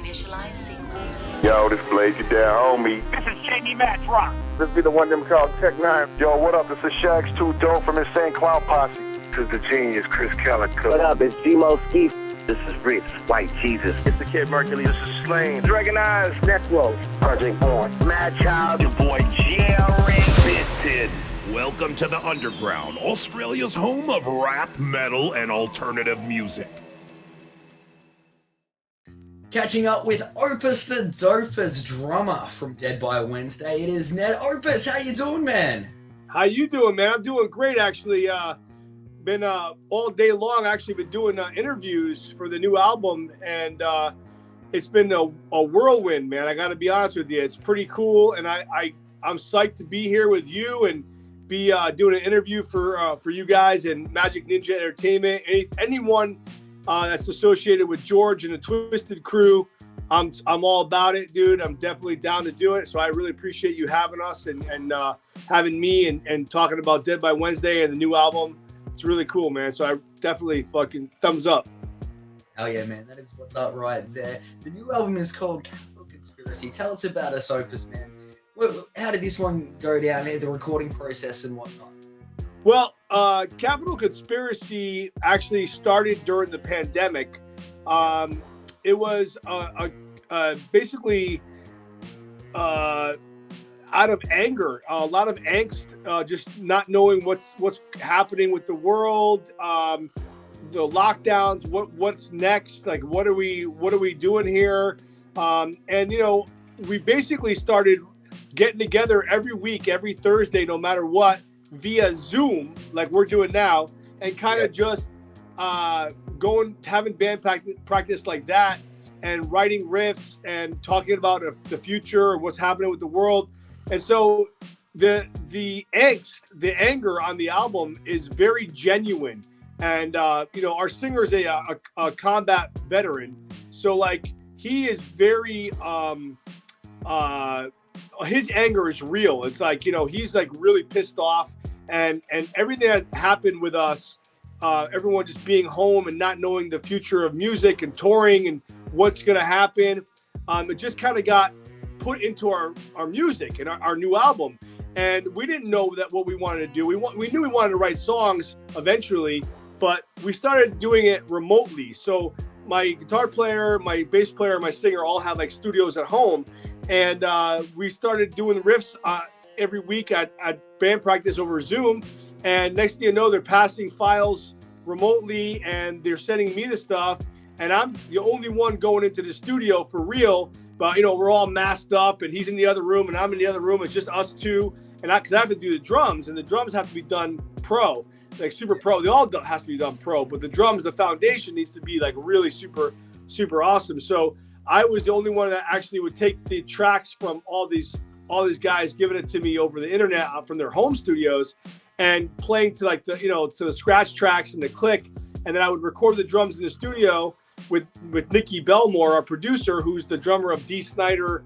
Initialize sequence. Yo, this Blaze, you down, homie. This is Jamey Jasta. This be the one them called Tech 9. Yo, what up? This is Shag's 2 Dope from Insane Clown Posse. This is the genius, Chris Calico. What up? It's G-Mo Ski. This is Ritz, White Jesus. It's the Kid Mercury. This is Slain. Dragon Eyes, Necro, Project Born, Mad Child, Your boy Jerry Vinted. Welcome to the Underground, Australia's home of rap, metal, and alternative music. Catching up with Opus the Dopest drummer from Dead by Wednesday. It is Ned. Opus, how you doing, man? How you doing, man? I'm doing great, actually. Been all day long, actually been doing interviews for the new album, and it's been a whirlwind, man. I got to be honest with you. It's pretty cool, and I'm psyched to be here with you and be doing an interview for you guys and Magic Ninja Entertainment. Anyone that's associated with George and the Twisted Crew, I'm all about it, dude. I'm definitely down to do it. So I really appreciate you having us and having me and talking about Dead by Wednesday and the new album. It's really cool, man. So I definitely fucking thumbs up. Oh yeah, man. That is what's up right there. The new album is called Capital Conspiracy. Tell us about us, Opus, man. How did this one go down, the recording process and whatnot? Well, Capital Conspiracy actually started during the pandemic. It was basically out of anger, a lot of angst, just not knowing what's happening with the world, the lockdowns, what's next, like what are we doing here, and we basically started getting together every week, every Thursday, no matter what, via Zoom, like we're doing now, and kind of just having band practice like that, and writing riffs and talking about the future and what's happening with the world. And so the angst, the anger on the album is very genuine. And our singer is a combat veteran, so like he is very his anger is real. It's like he's like really pissed off. And everything that happened with us, everyone just being home and not knowing the future of music and touring and what's going to happen, it just kind of got put into our music and our new album. And we didn't know that what we wanted to do. We knew we wanted to write songs eventually, but we started doing it remotely. So my guitar player, my bass player, my singer all have like studios at home. And we started doing riffs every week at band practice over Zoom, and next thing you know, they're passing files remotely and they're sending me the stuff, and I'm the only one going into the studio for real. But we're all masked up, and he's in the other room and I'm in the other room. It's just us two, and because I have to do the drums, and the drums have to be done pro, like super pro. They all has to be done pro, but the drums, the foundation needs to be like really super awesome. So I was the only one that actually would take the tracks from all these guys, giving it to me over the internet from their home studios, and playing to like the to the scratch tracks and the click, and then I would record the drums in the studio with Nikki Belmore, our producer, who's the drummer of Dee Snider,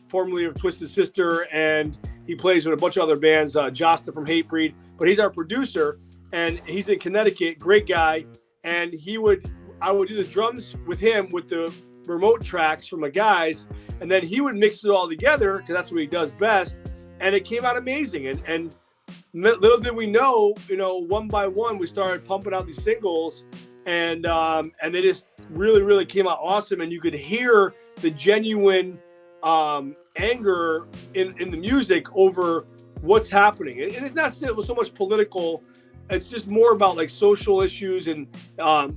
formerly of Twisted Sister, and he plays with a bunch of other bands, Jasta from Hatebreed, but he's our producer, and he's in Connecticut, great guy, and I would do the drums with him with the remote tracks from the guys, and then he would mix it all together because that's what he does best, and it came out amazing. And little did we know, one by one we started pumping out these singles, and they just really came out awesome, and you could hear the genuine anger in the music over what's happening. And it's not so much political, it's just more about like social issues and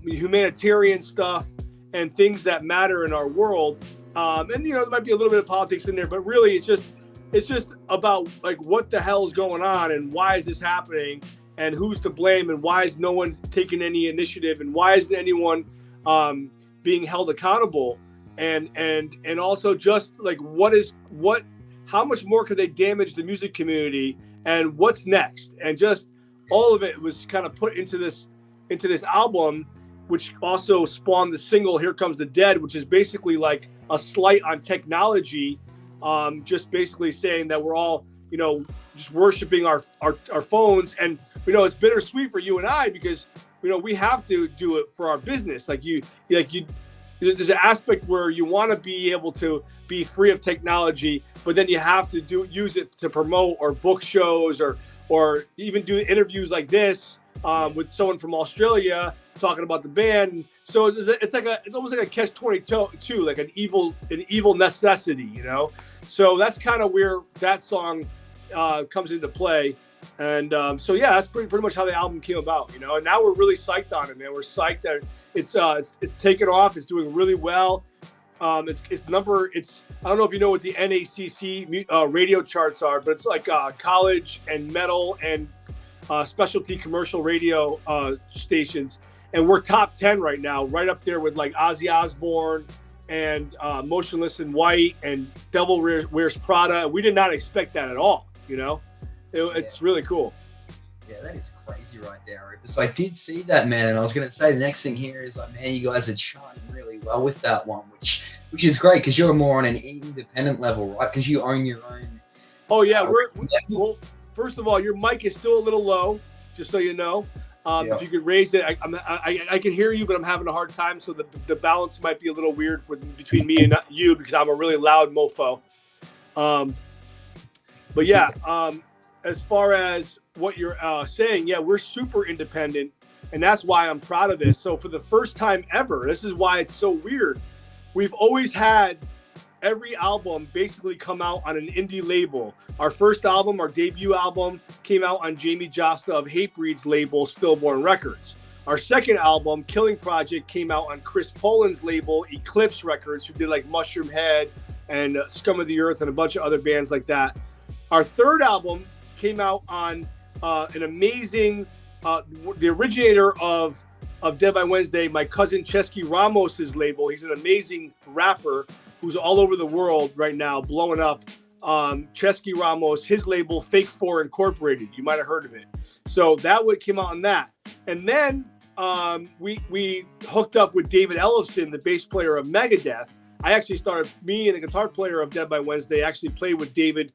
humanitarian stuff and things that matter in our world. And there might be a little bit of politics in there, but really it's just about like what the hell is going on and why is this happening and who's to blame and why is no one taking any initiative and why isn't anyone being held accountable, and also just like how much more could they damage the music community and what's next, and just all of it was kind of put into this album, which also spawned the single Here Comes the Dead, which is basically like a slight on technology, just basically saying that we're all, just worshiping our phones. And, it's bittersweet for you and I because, we have to do it for our business. there's an aspect where you want to be able to be free of technology, but then you have to use it to promote or book shows or even do interviews like this with someone from Australia talking about the band. So it's almost like a catch-22, like an evil necessity, you know. So that's kind of where that song comes into play. And so yeah, that's pretty much how the album came about, you know. And now we're really psyched on it, man. We're psyched that it's taken off. It's doing really well. It's I don't know if you know what the NACC radio charts are, but it's like college and metal and specialty commercial radio stations. And we're top 10 right now, right up there with like Ozzy Osbourne and Motionless in White and Devil Wears Prada. We did not expect that at all, you know. It's really cool. Yeah, that is crazy right there, Opus. So I did see that, man, and I was going to say the next thing here is like, man, you guys are charting really well with that one, which is great because you're more on an independent level, right? Because you own your own. Oh yeah, well, first of all, your mic is still a little low, just so you know. If you could raise it, I can hear you, but I'm having a hard time, so the balance might be a little weird between me and you because I'm a really loud mofo. But yeah, as far as what you're saying, yeah, we're super independent, and that's why I'm proud of this. So for the first time ever, this is why it's so weird. We've always had every album basically come out on an indie label. Our first album, our debut album, came out on Jamey Jasta of Hatebreed's label, Stillborn Records. Our second album, Killing Project, came out on Chris Poland's label, Eclipse Records, who did like Mushroom Head and Scum of the Earth and a bunch of other bands like that. Our third album came out on an amazing, the originator of Dead by Wednesday, my cousin Chesky Ramos's label. He's an amazing rapper who's all over the world right now, blowing up. Chesky Ramos, his label, Fake 4 Incorporated. You might have heard of it. So that came out on that. And then we hooked up with David Ellefson, the bass player of Megadeth. I actually started, me and the guitar player of Dead by Wednesday actually played with David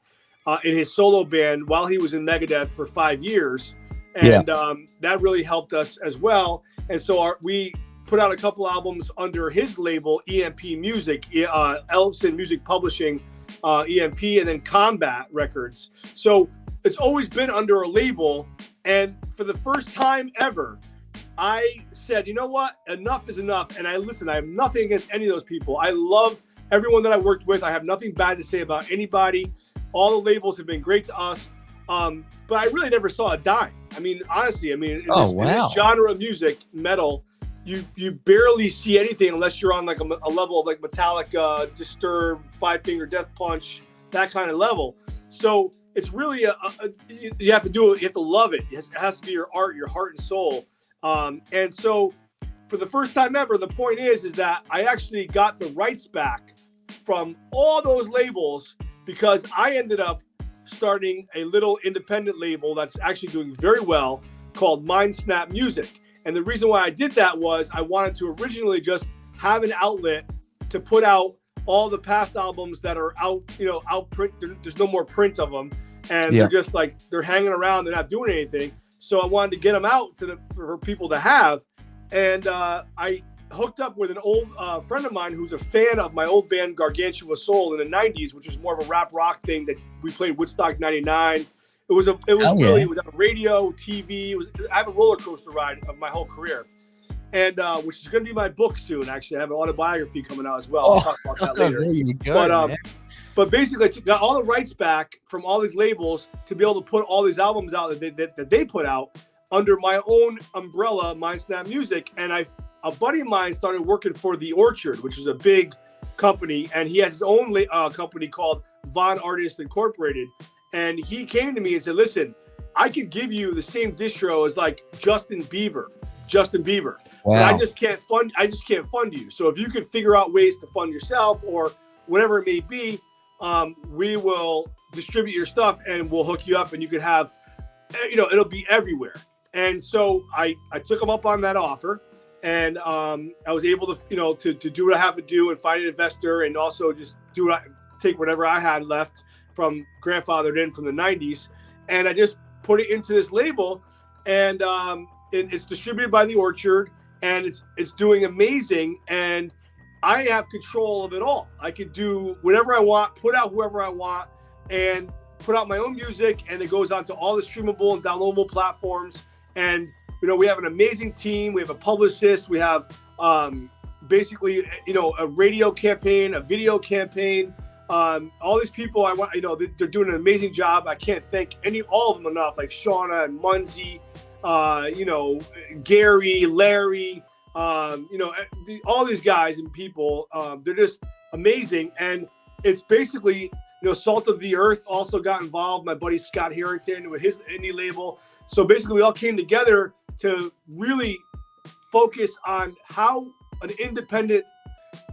in his solo band while he was in Megadeth for 5 years. And that really helped us as well. And so we put out a couple albums under his label, EMP Music, Ellefson Music Publishing, EMP, and then Combat Records. So it's always been under a label. And for the first time ever, I said, you know what? Enough is enough. And I have nothing against any of those people. I love everyone that I worked with. I have nothing bad to say about anybody. All the labels have been great to us. But I really never saw a dime. I mean, honestly, in this genre of music, metal, you barely see anything unless you're on like a level of like Metallica, Disturbed, Five Finger Death Punch, that kind of level. So it's really you have to do it. You have to love it. It has to be your art, your heart and soul. And so for the first time ever, the point is that I actually got the rights back from all those labels because I ended up starting a little independent label that's actually doing very well called Mind Snap Music. And the reason why I did that was I wanted to originally just have an outlet to put out all the past albums that are out, out print. There's no more print of them. And they're just like, they're hanging around. They're not doing anything. So I wanted to get them out for people to have. And I hooked up with an old friend of mine who's a fan of my old band Gargantua Soul in the 90s, which was more of a rap rock thing that we played Woodstock 99. It was really without radio, TV. I have a roller coaster ride of my whole career, and which is going to be my book soon. Actually, I have an autobiography coming out as well. I'll talk about that later. There you go, but basically, I got all the rights back from all these labels to be able to put all these albums out that they put out under my own umbrella, Mind Snap Music. And a buddy of mine started working for The Orchard, which is a big company, and he has his own company called Von Artists Incorporated. And he came to me and said, listen, I could give you the same distro as like Justin Bieber. Wow. But I just can't fund you. So if you could figure out ways to fund yourself or whatever it may be, we will distribute your stuff and we'll hook you up and you could have, it'll be everywhere. And so I took him up on that offer, and I was able to to do what I have to do and find an investor and also just take whatever I had left from grandfathered in from the 90s, and I just put it into this label, and it's distributed by The Orchard, and it's doing amazing. And I have control of it all. I could do whatever I want, put out whoever I want, and put out my own music, and it goes onto all the streamable and downloadable platforms. And we have an amazing team. We have a publicist. We have basically a radio campaign, a video campaign. All these people I want, they're doing an amazing job. I can't thank all of them enough, like Shauna and Munzie, Gary, Larry, all these guys and people, they're just amazing. And it's basically, Salt of the Earth also got involved. My buddy Scott Harrington with his indie label. So basically we all came together to really focus on how an independent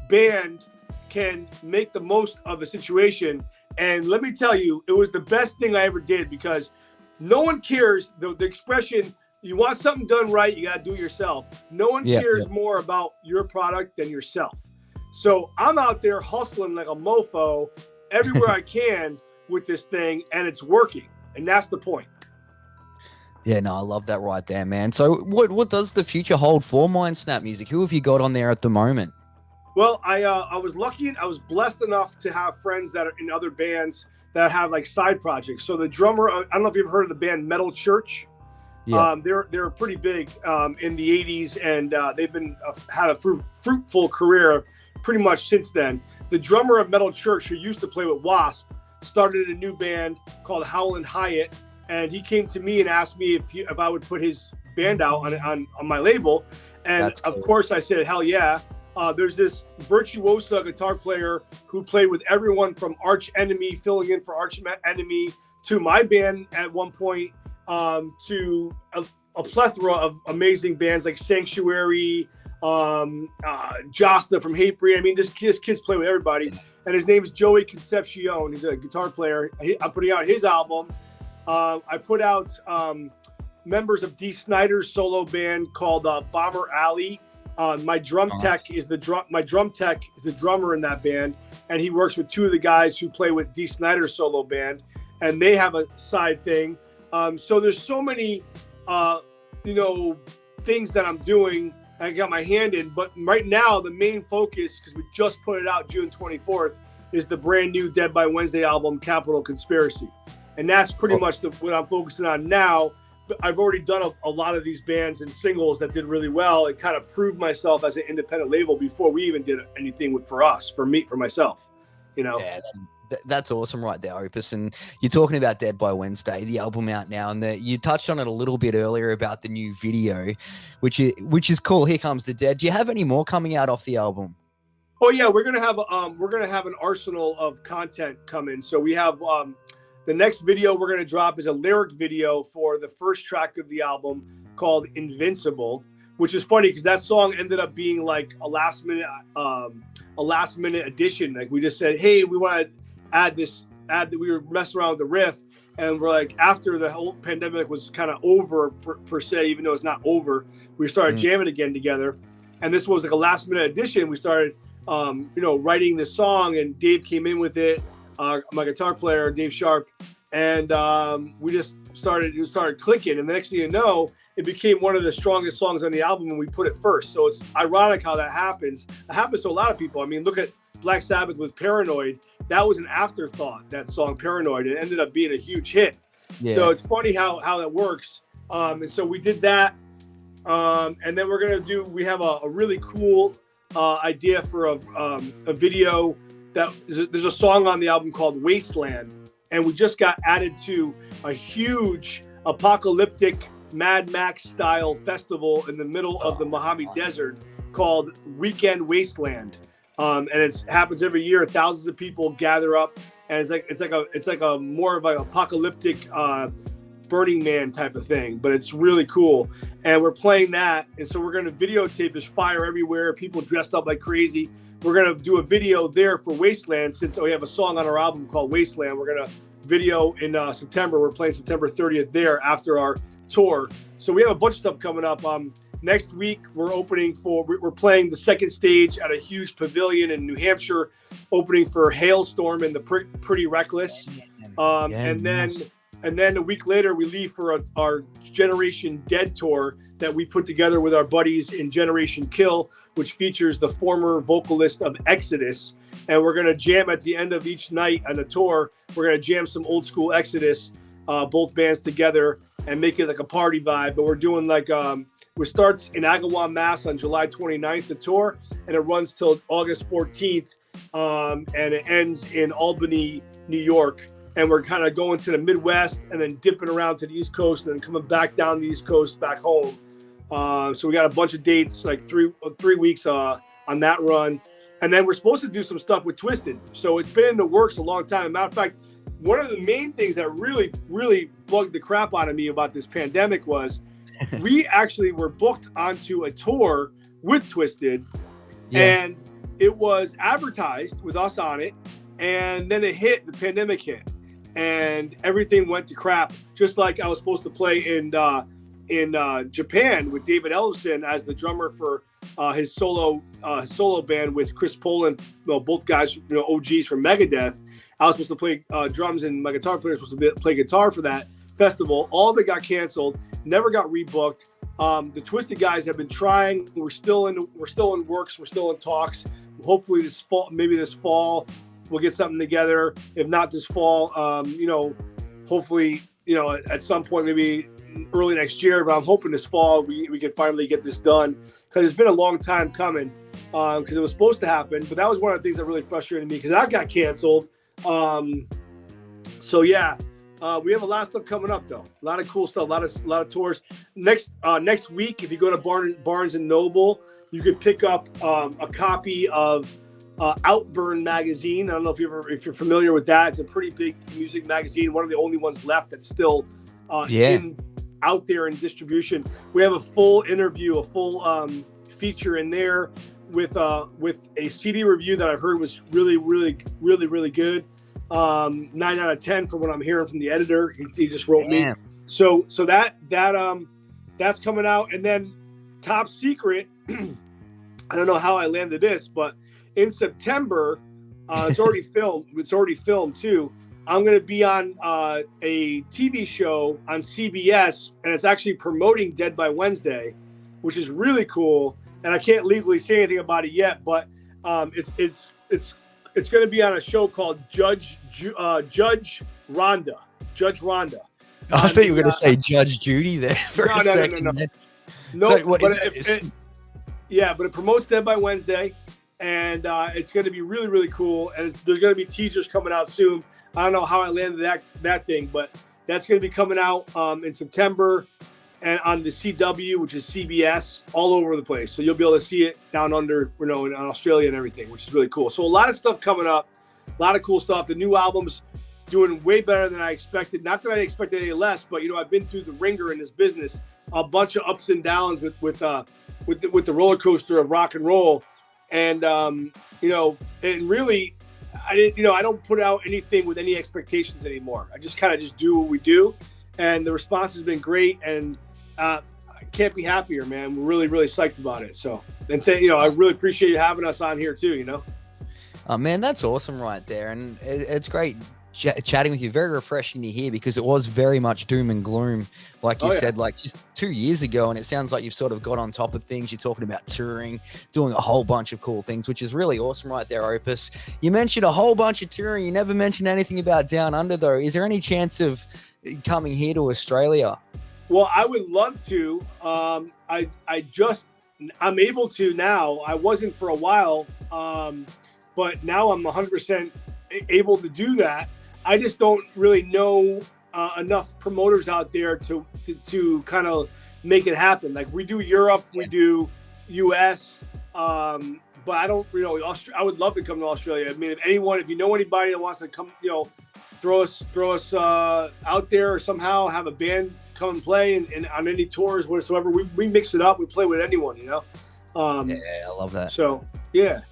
band can make the most of the situation. And let me tell you, it was the best thing I ever did, because no one cares. The expression, you want something done right, you got to do it yourself. No one cares more about your product than yourself. So I'm out there hustling like a mofo everywhere I can with this thing, and it's working. And that's the point. Yeah, no, I love that right there, man. So what does the future hold for Mindsnap Music? Who have you got on there at the moment? Well, I was lucky. I was blessed enough to have friends that are in other bands that have like side projects. So the drummer, I don't know if you've heard of the band Metal Church. Yeah. They're pretty big in the 80s, and they've been had a fruitful career pretty much since then. The drummer of Metal Church, who used to play with Wasp, started a new band called Howlin' Hyatt, and he came to me and asked me if I would put his band out on my label. And of course I said, hell yeah. There's this virtuoso guitar player who played with everyone from Arch Enemy, filling in for Arch Enemy, to my band at one point, to a plethora of amazing bands like Sanctuary, Jasta from Hatebreed. I mean, this kid's play with everybody. And his name is Joey Concepcion. He's a guitar player. I'm putting out his album. I put out members of Dee Snider's solo band called Bomber Alley. My drum tech is the drummer in that band, and he works with two of the guys who play with Dee Snider's solo band, and they have a side thing. So there's so many, things that I'm doing. I got my hand in, but right now the main focus, because we just put it out June 24th, is the brand new Dead by Wednesday album, Capital Conspiracy, and that's pretty much what I'm focusing on now. I've already done a lot of these bands and singles that did really well, and kind of proved myself as an independent label before we even did anything for myself. Yeah, that's awesome right there, Opus. And you're talking about Dead by Wednesday, the album out now, and you touched on it a little bit earlier about the new video, which is cool. Here Comes the Dead. Do you have any more coming out off the album? Oh yeah, we're gonna have an arsenal of content coming. So we have the next video we're going to drop is a lyric video for the first track of the album called Invincible, which is funny because that song ended up being like a last minute addition. Like we just said, hey, we want to add that we were messing around with the riff, and we're like, after the whole pandemic was kind of over per se, even though it's not over, we started jamming again together. And this was like a last minute addition. We started, writing this song, and Dave came in with it. My guitar player, Dave Sharp, and we just started clicking. And the next thing you know, it became one of the strongest songs on the album, and we put it first. So it's ironic how that happens. It happens to a lot of people. I mean, look at Black Sabbath with Paranoid. That was an afterthought, that song Paranoid. It ended up being a huge hit. Yeah. So it's funny how that works. And so we did that. And then we have a really cool idea for a video. There's a song on the album called Wasteland, and we just got added to a huge apocalyptic Mad Max style festival in the middle of the Mojave Desert called Weekend Wasteland. And it happens every year. Thousands of people gather up, and it's like a more of an apocalyptic Burning Man type of thing, but it's really cool. And we're playing that, and so we're going to videotape this fire everywhere, people dressed up like crazy. We're going to do a video there for Wasteland, since we have a song on our album called Wasteland. We're going to video in September. We're playing September 30th there after our tour. So we have a bunch of stuff coming up. Next week, we're playing the second stage at a huge pavilion in New Hampshire, opening for Hailstorm and the Pretty Reckless. And then a week later, we leave for our Generation Dead tour that we put together with our buddies in Generation Kill. which features the former vocalist of Exodus. And we're going to jam at the end of each night on the tour. We're going to jam some old school Exodus, both bands together, and make it like a party vibe. But we're doing like, it starts in Agawam, Mass on July 29th, the tour, and it runs till August 14th. And it ends in Albany, New York. And we're kind of going to the Midwest and then dipping around to the East Coast and then coming back down the East Coast back home. So we got a bunch of dates, like three weeks on that run. And then we're supposed to do some stuff with Twisted. So it's been in the works a long time. Matter of fact, one of the main things that really, really bugged the crap out of me about this pandemic was we actually were booked onto a tour with Twisted. Yeah. And it was advertised with us on it. And then the pandemic hit. And everything went to crap, just like I was supposed to play in Japan with David Ellefson as the drummer for his solo band with Chris Poland, both guys, OGs from Megadeth. I was supposed to play drums, and my guitar player was supposed to play guitar for that festival. All of it got canceled, never got rebooked. The Twisted guys have been trying. We're still in works. We're still in talks. Hopefully this fall. We'll get something together. If not this fall, hopefully, at some point, maybe early next year. But I'm hoping this fall we can finally get this done, because it's been a long time coming. Because it was supposed to happen, but that was one of the things that really frustrated me, because that got canceled. So yeah, we have a lot of stuff coming up though. A lot of cool stuff. A lot of tours. Next week, if you go to Barnes and Noble, you could pick up a copy of Outburn magazine. I don't know if you're familiar with that. It's a pretty big music magazine, one of the only ones left that's still out there in distribution. We have a full interview, a full feature in there with a CD review that I heard was really, really, really, really good. 9 out of 10 from what I'm hearing from the editor. He just wrote me. So that's coming out. And then top secret, I don't know how I landed this, but in September, it's already filmed. It's already filmed too. I'm going to be on a TV show on CBS, and it's actually promoting Dead by Wednesday, which is really cool. And I can't legally say anything about it yet, but it's going to be on a show called Judge Rhonda. Judge Rhonda. I thought you were going to say Judge Judy there for a second. No, so what but is but it promotes Dead by Wednesday. And it's going to be really, really cool. And there's going to be teasers coming out soon. I don't know how I landed that thing, but that's going to be coming out in September, and on the CW, which is CBS, all over the place. So you'll be able to see it down under, in Australia and everything, which is really cool. So a lot of stuff coming up, a lot of cool stuff. The new album's doing way better than I expected. Not that I expected any less, but I've been through the ringer in this business, a bunch of ups and downs with the roller coaster of rock and roll. And, and really, I don't put out anything with any expectations anymore. I just kind of do what we do. And the response has been great. And I can't be happier, man. We're really, really psyched about it. So, and I really appreciate you having us on here too, Oh, man, that's awesome right there. And it's great chatting with you. Very refreshing to hear, because it was very much doom and gloom, like you said, like just 2 years ago. And it sounds like you've sort of got on top of things. You're talking about touring, doing a whole bunch of cool things, which is really awesome right there, Opus. You mentioned a whole bunch of touring. You never mentioned anything about Down Under, though. Is there any chance of coming here to Australia? Well, I would love to. I'm able to now. I wasn't for a while, but now I'm 100% able to do that. I just don't really know enough promoters out there to kind of make it happen. Like we do Europe, we do US, but I don't, I would love to come to Australia. I mean, if you know anybody that wants to come, throw us out there somehow, have a band come and play and on any tours whatsoever, we mix it up. We play with anyone, yeah, I love that. So yeah.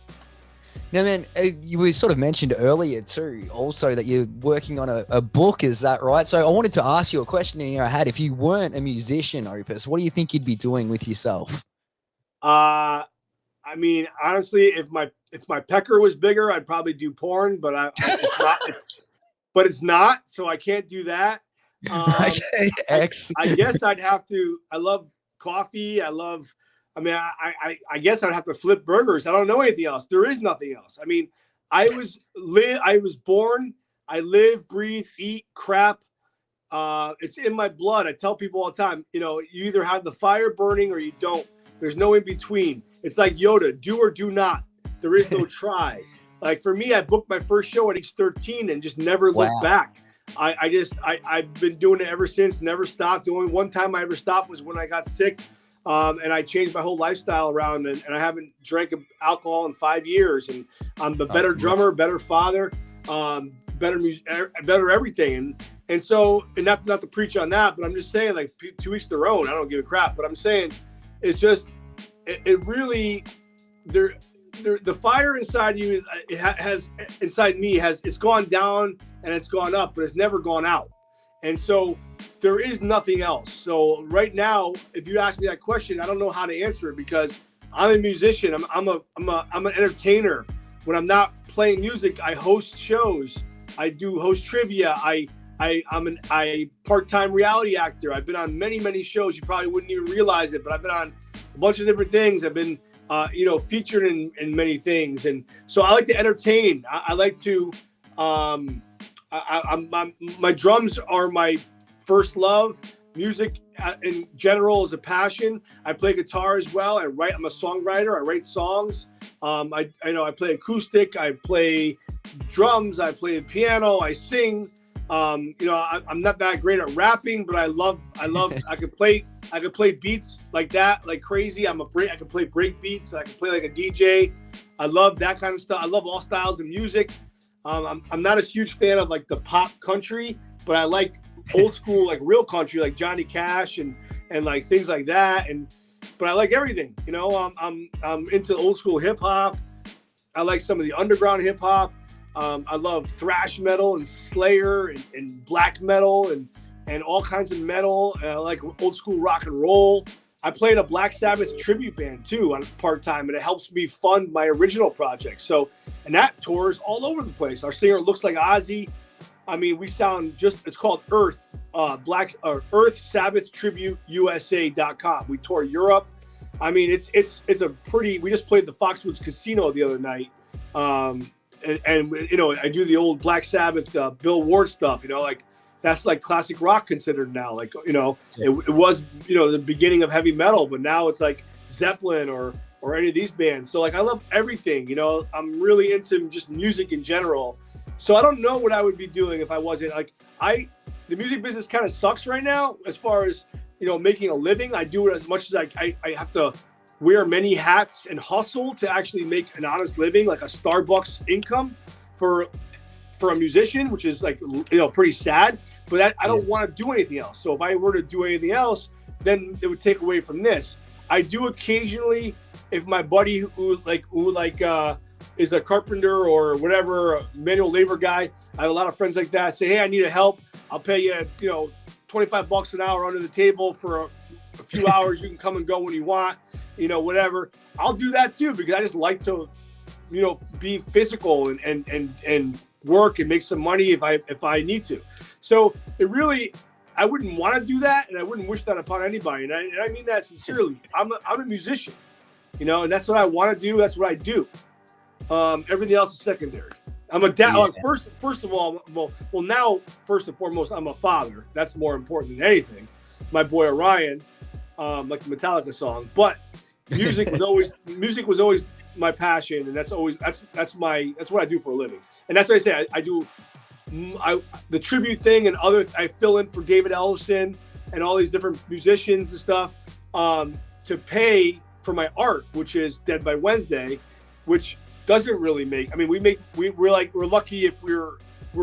Now, man, you sort of mentioned earlier too, also that you're working on a book. Is that right? So I wanted to ask you a question in I had. If you weren't a musician, Opus, what do you think you'd be doing with yourself? I mean, honestly, if my pecker was bigger, I'd probably do porn, but it's not. So I can't do that. Okay, I guess I'd have to. I love coffee. I love I mean, I guess I'd have to flip burgers. I don't know anything else. There is nothing else. I mean, I was born, I live, breathe, eat, crap. It's in my blood. I tell people all the time, you know, you either have the fire burning or you don't. There's no in between. It's like Yoda, do or do not. There is no try. Like for me, I booked my first show at age 13 and just never looked back. I've been doing it ever since, never stopped. The only one time I ever stopped was when I got sick. And I changed my whole lifestyle around, and I haven't drank alcohol in 5 years. And I'm the better drummer, better father, better music, better everything. And so, and not to preach on that, but I'm just saying, like, to each their own. I don't give a crap. But I'm saying, it's just, it really, the fire inside you, it's gone down and it's gone up, but it's never gone out. And so there is nothing else. So right now, if you ask me that question, I don't know how to answer it, because I'm a musician. I'm an entertainer. When I'm not playing music, I host shows. I do host trivia. I'm a part-time reality actor. I've been on many shows. You probably wouldn't even realize it, but I've been on a bunch of different things. I've been featured in many things. And so I like to entertain. I like to my drums are my first love. Music in general is a passion. I play guitar as well. I'm a songwriter. I write songs. I play acoustic. I play drums. I play the piano. I sing. I'm not that great at rapping, but I love. I could play beats like that, like crazy. I can play break beats. I can play like a DJ. I love that kind of stuff. I love all styles of music. I'm not a huge fan of like the pop country, but I like old school, like real country, like Johnny Cash and like things like that. But I like everything, you know. I'm into old school hip hop. I like some of the underground hip hop. I love thrash metal and Slayer and black metal and all kinds of metal. I like old school rock and roll. I play in a Black Sabbath tribute band too on part-time, and it helps me fund my original project. So, and that tours all over the place. Our singer looks like Ozzy. I mean, we sound it's called Earth, Earth Sabbath Tribute USA.com. We tour Europe. I mean, it's a pretty, we just played the Foxwoods Casino the other night. And you know, I do the old Black Sabbath, Bill Ward stuff, you know, like that's like classic rock considered now. Like, you know, it was, you know, the beginning of heavy metal, but now it's like Zeppelin or any of these bands. So like, I love everything, you know. I'm really into just music in general. So I don't know what I would be doing if I wasn't like, the music business kind of sucks right now as far as, you know, making a living. I do it as much as I have to wear many hats and hustle to actually make an honest living, like a Starbucks income for a musician, which is like, you know, pretty sad. But I don't want to do anything else. So if I were to do anything else, then it would take away from this. I do occasionally, if my buddy who is a carpenter or whatever, a manual labor guy, I have a lot of friends like that. Say, hey, I need help. I'll pay you, you know, $25 an hour under the table for a few hours. You can come and go when you want, you know, whatever. I'll do that too, because I just like to, you know, be physical and work and make some money if I need to. So it really, I wouldn't want to do that, and I wouldn't wish that upon anybody. And I mean that sincerely. I'm a musician, you know, and that's what I want to do. That's what I do. Everything else is secondary. I'm a dad. Yeah. First of all, well, now first and foremost, I'm a father. That's more important than anything. My boy Orion, like the Metallica song. But music was always my passion, and that's what I do for a living. And that's what I say. I do the tribute thing and I fill in for David Ellefson and all these different musicians and stuff to pay for my art, which is Dead by Wednesday, which doesn't really make. I mean, we're lucky if we're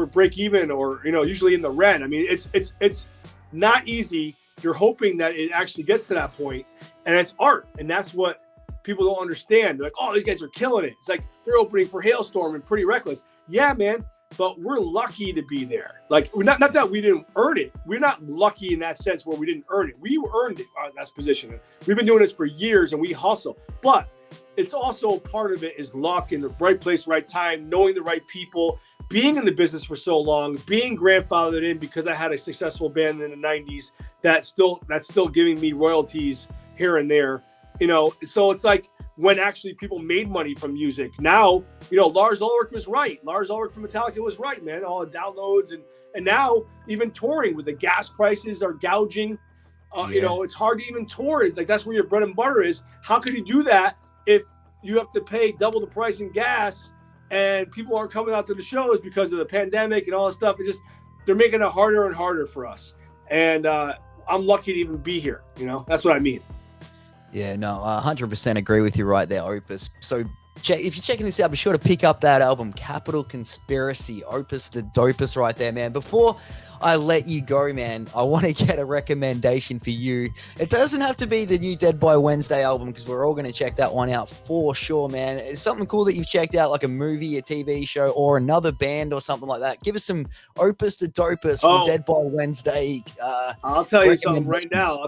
break even or, you know, usually in the red. I mean, it's not easy. You're hoping that it actually gets to that point, and it's art, and that's what people don't understand. They're like, oh, these guys are killing it. It's like they're opening for Hailstorm and Pretty Reckless. Yeah, man, but we're lucky to be there. Like, we're not that we didn't earn it. We're not lucky in that sense where we didn't earn it. We earned it in that position. We've been doing this for years, and we hustle. But it's also part of it is luck, in the right place, right time, knowing the right people, being in the business for so long, being grandfathered in because I had a successful band in the 90s that's still giving me royalties here and there. So it's like when actually people made money from music. Now, Lars Ulrich was right. Lars Ulrich from Metallica was right, man. All the downloads and now even touring with the gas prices are gouging. It's hard to even tour. It's like that's where your bread and butter is. How could you do that if you have to pay double the price in gas and people aren't coming out to the shows because of the pandemic and all this stuff? They're making it harder and harder for us. And I'm lucky to even be here. That's what I mean. Yeah, no, 100% agree with you right there, Opus. So if you're checking this out, be sure to pick up that album, Capital Conspiracy, Opus the Dopus right there, man. Before I let you go, man, I want to get a recommendation for you. It doesn't have to be the new Dead by Wednesday album because we're all going to check that one out for sure, man. It's something cool that you've checked out, like a movie, a TV show, or another band or something like that. Give us some Opus the Dopus from Dead by Wednesday. I'll tell you something right now.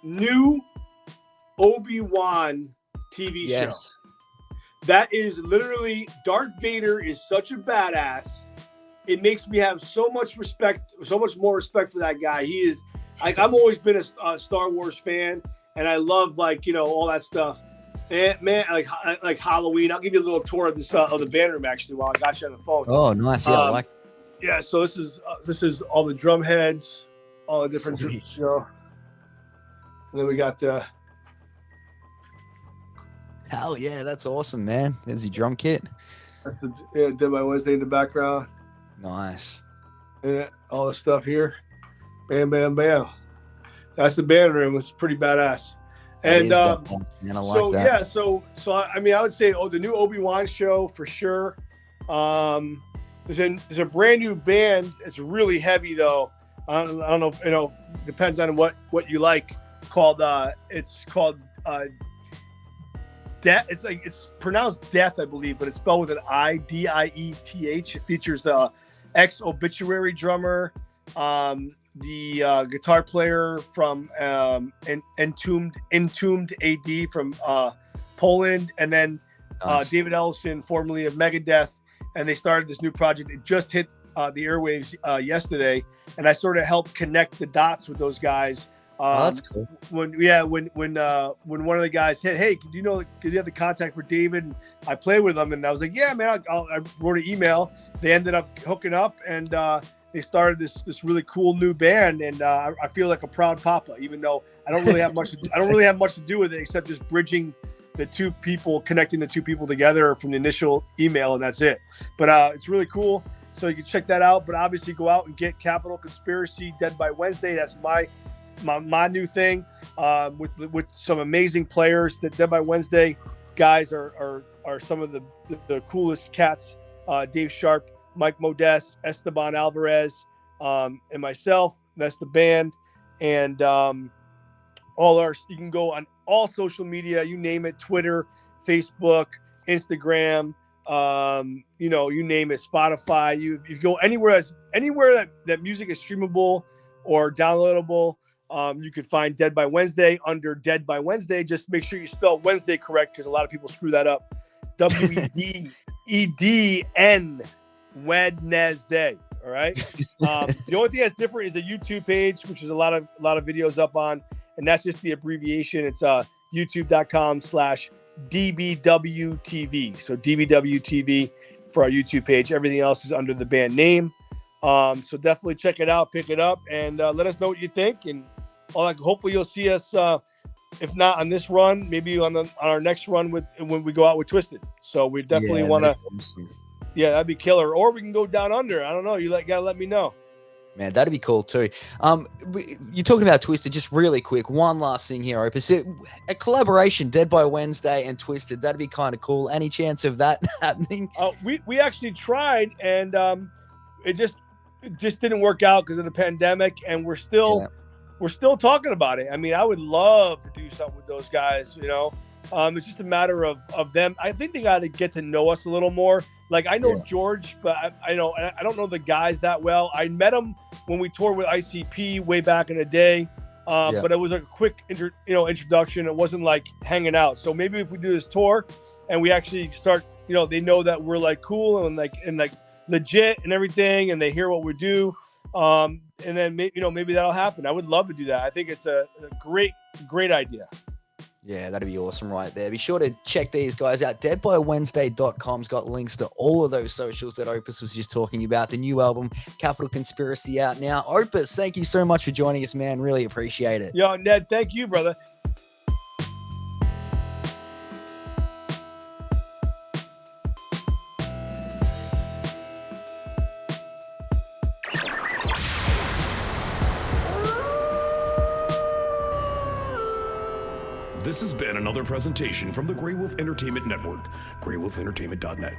New Obi-Wan TV show. That is literally, Darth Vader is such a badass. It makes me have so much more respect for that guy. He is, I've always been a Star Wars fan, and I love all that stuff. And man, like Halloween. I'll give you a little tour of this of the band room actually while I got you on the phone. Oh, nice. Yeah, yeah. So this is all the drum heads, all the different and then we got the. Hell yeah, that's awesome, man. There's your drum kit. That's the Dead by Wednesday in the background. Nice. And all the stuff here. Bam, bam, bam. That's the band room. It's pretty badass. And man, I like that. Yeah, so I would say the new Obi-Wan show for sure. There's a brand new band. It's really heavy though. I don't know. Depends on what you like. It's called Death. It's pronounced Death, I believe, but it's spelled with an I, Dieth. It features ex-Obituary drummer, the guitar player from Entombed AD from Poland, and then David Ellefson, formerly of Megadeth, and they started this new project. It just hit the airwaves yesterday, and I sort of helped connect the dots with those guys. That's cool. When one of the guys said, "Hey, do you have the contact for David?" And I played with them, and I was like, "Yeah, man." I wrote an email. They ended up hooking up, and they started this really cool new band. And I feel like a proud papa, even though I don't really have much. I don't really have much to do with it except just bridging connecting the two people together from the initial email, and that's it. But it's really cool. So you can check that out. But obviously, go out and get Capital Conspiracy, Dead by Wednesday. That's my new thing, with some amazing players. The Dead by Wednesday guys are some of the coolest cats. Dave Sharp, Mike Modest, Esteban Alvarez, and myself. That's the band. And you can go on all social media, you name it, Twitter, Facebook, Instagram, you name it, Spotify. You go anywhere that music is streamable or downloadable. You can find Dead by Wednesday under Dead by Wednesday. Just make sure you spell Wednesday correct, because a lot of people screw that up. WEDEDN, Wednesday. All right. The only thing that's different is a YouTube page, which is a lot of videos up on, and that's just the abbreviation. It's youtube.com/DBWTV. So DBWTV for our YouTube page. Everything else is under the band name. So definitely check it out, pick it up, and let us know what you think. And hopefully you'll see us, if not on this run, maybe on our next run when we go out with Twisted. So we definitely want to. Awesome. Yeah, that'd be killer. Or we can go down under. I don't know. Gotta let me know. Man, that'd be cool too. You're talking about Twisted. Just really quick, one last thing here, Opus. A collaboration, Dead by Wednesday and Twisted. That'd be kind of cool. Any chance of that happening? We actually tried, and it just didn't work out because of the pandemic, and we're still talking about it. I mean, I would love to do something with those guys. It's just a matter of them. I think they got to get to know us a little more. Like, I know George, but I don't know the guys that well. I met him when we toured with ICP way back in the day, but it was a quick introduction. It wasn't like hanging out. So maybe if we do this tour and we actually start, they know that we're like cool and like legit and everything, and they hear what we do. And then maybe that'll happen. I would love to do that. I think it's a great idea. Yeah, that'd be awesome right there. Be sure to check these guys out. Deadbywednesday.com's got links to all of those socials that Opus was just talking about. The new album, Capital Conspiracy, out now. Opus, thank you so much for joining us, man. Really appreciate it. Yo, Ned, thank you, brother. This has been another presentation from the Grey Wolf Entertainment Network, greywolfentertainment.net.